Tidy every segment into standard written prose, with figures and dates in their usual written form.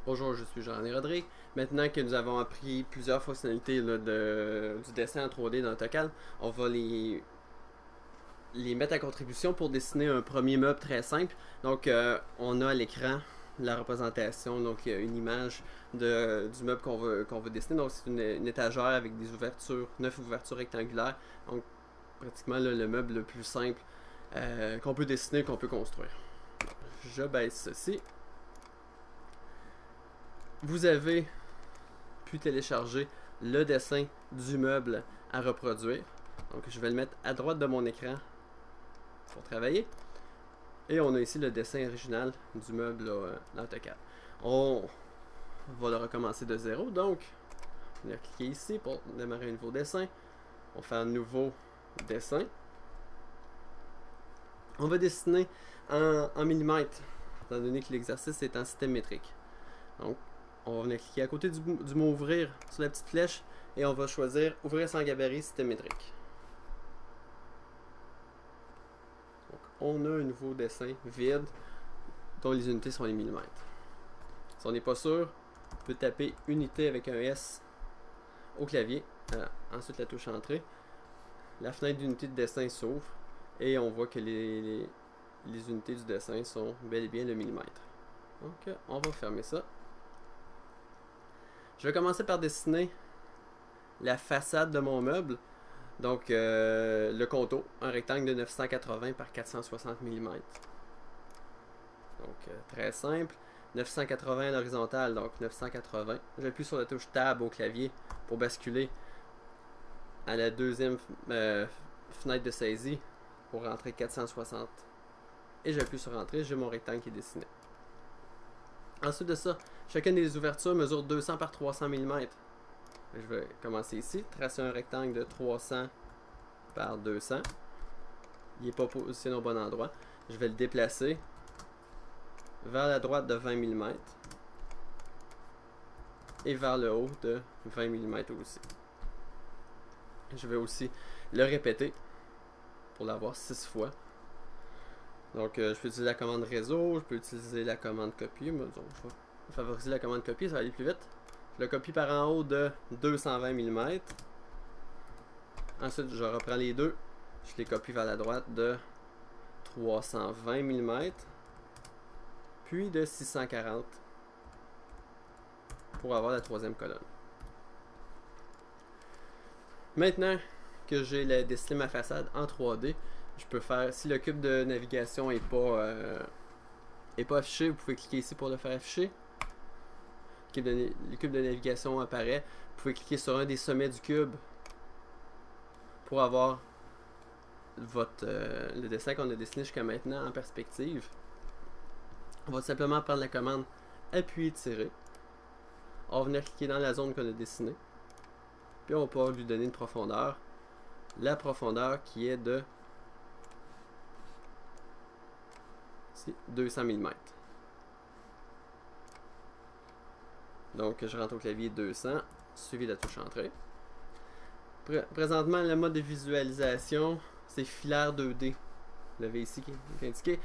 Bonjour, je suis Jean-René Rodrigue. Maintenant que nous avons appris plusieurs fonctionnalités là, du dessin en 3D dans AutoCAD, on va les mettre à contribution pour dessiner un premier meuble très simple. Donc, on a à l'écran la représentation, donc une image du meuble qu'on veut dessiner. Donc, c'est une étagère avec des ouvertures, 9 ouvertures rectangulaires. Donc, pratiquement là, le meuble le plus simple qu'on peut dessiner, qu'on peut construire. Je baisse ceci. Vous avez pu télécharger le dessin du meuble à reproduire. Donc je vais le mettre à droite de mon écran pour travailler. Et on a ici le dessin original du meuble dans AutoCAD. On va le recommencer de zéro. Donc, on va cliquer ici pour démarrer un nouveau dessin. On fait un nouveau dessin. On va dessiner en millimètres, étant donné que l'exercice est en système métrique. Donc, on va venir cliquer à côté du mot ouvrir sur la petite flèche et on va choisir ouvrir sans gabarit système métrique. Donc, on a un nouveau dessin vide dont les unités sont les millimètres. Si on n'est pas sûr, on peut taper unité avec un S au clavier, ensuite la touche entrée. La fenêtre d'unité de dessin s'ouvre et on voit que les unités du dessin sont bel et bien le millimètre. Donc, on va fermer ça. Je vais commencer par dessiner la façade de mon meuble. Donc, le contour, un rectangle de 980 par 460 mm. Donc, très simple. 980 à l'horizontale, donc 980. J'appuie sur la touche Tab au clavier pour basculer à la deuxième fenêtre de saisie pour rentrer 460. Et j'appuie sur Entrée, j'ai mon rectangle qui est dessiné. Ensuite de ça, chacune des ouvertures mesure 200 par 300 mm. Je vais commencer ici, tracer un rectangle de 300 par 200. Il n'est pas positionné au bon endroit. Je vais le déplacer vers la droite de 20 mm et vers le haut de 20 mm aussi. Je vais aussi le répéter pour l'avoir 6 fois. Donc, je peux utiliser la commande réseau, je peux utiliser la commande copier. Mais donc, je vais favoriser la commande copier, ça va aller plus vite. Je le copie par en haut de 220 mm. Ensuite, je reprends les deux. Je les copie vers la droite de 320 mm. Puis de 640 pour avoir la troisième colonne. Maintenant que j'ai dessiné ma façade en 3D, je peux faire, si le cube de navigation n'est pas affiché, vous pouvez cliquer ici pour le faire afficher. Le cube de navigation apparaît. Vous pouvez cliquer sur un des sommets du cube pour avoir le dessin qu'on a dessiné jusqu'à maintenant en perspective. On va simplement prendre la commande appuyer-tirer. On va venir cliquer dans la zone qu'on a dessinée. Puis on va pouvoir lui donner une profondeur. La profondeur qui est de 200 mm. Donc je rentre au clavier 200, suivi de la touche entrée. Présentement, le mode de visualisation, c'est filaire 2D. Vous l'avez ici qui est indiqué.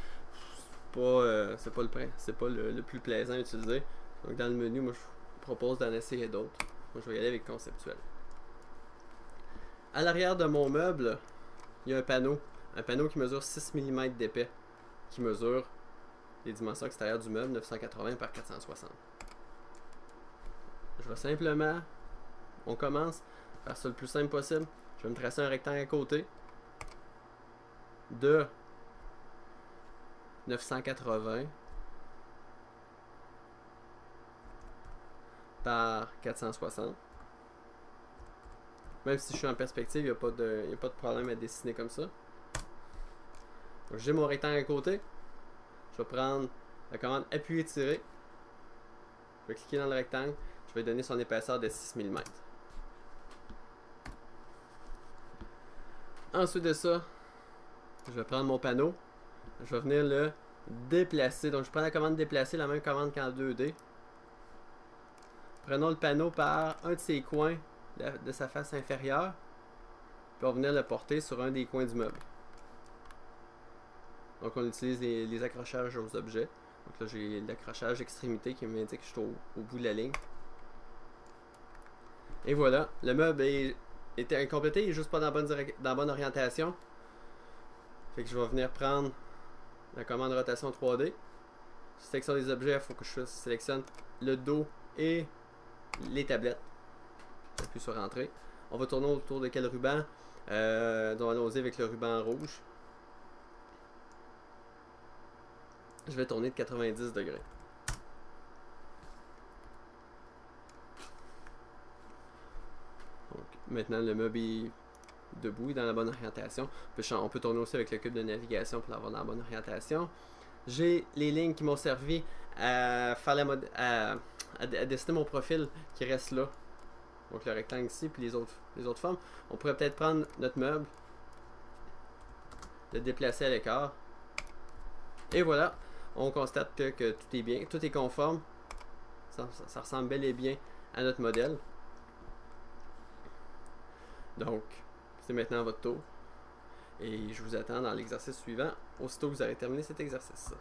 C'est pas le plus plaisant à utiliser. Donc dans le menu, moi je vous propose d'en essayer d'autres. Moi je vais y aller avec conceptuel. À l'arrière de mon meuble, il y a un panneau qui mesure 6 mm d'épais, qui mesure les dimensions extérieures du meuble, 980 par 460. Je vais simplement, on commence, faire ça le plus simple possible. Je vais me tracer un rectangle à côté de 980 par 460. Même si je suis en perspective, il n'y a pas de problème à dessiner comme ça. Donc j'ai mon rectangle à côté. Je vais prendre la commande appuyer-tirer. Je vais cliquer dans le rectangle. Je vais donner son épaisseur de 6 mm. Ensuite de ça, je vais prendre mon panneau. Je vais venir le déplacer. Donc je prends la commande déplacer, la même commande qu'en 2D. Prenons le panneau par un de ses coins de sa face inférieure. Puis on va venir le porter sur un des coins du meuble. Donc on utilise les accrochages aux objets. Donc là, j'ai l'accrochage extrémité qui m'indique que je suis au bout de la ligne. Et voilà, le meuble était incomplété, il est juste pas dans la bonne orientation. Fait que je vais venir prendre la commande rotation 3D. Sélection des objets, il faut que je sélectionne le dos et les tablettes. J'appuie sur Entrée. On va tourner autour de quel ruban? On va oser avec le ruban rouge. Je vais tourner de 90 degrés. Donc, maintenant, le meuble est debout, dans la bonne orientation. On peut tourner aussi avec le cube de navigation pour l'avoir dans la bonne orientation. J'ai les lignes qui m'ont servi à faire à dessiner mon profil qui reste là. Donc le rectangle ici, puis les autres formes. On pourrait peut-être prendre notre meuble, le déplacer à l'écart. Et voilà, on constate que tout est bien, tout est conforme. Ça ressemble bel et bien à notre modèle. Donc, c'est maintenant votre tour. Et je vous attends dans l'exercice suivant, aussitôt que vous aurez terminé cet exercice.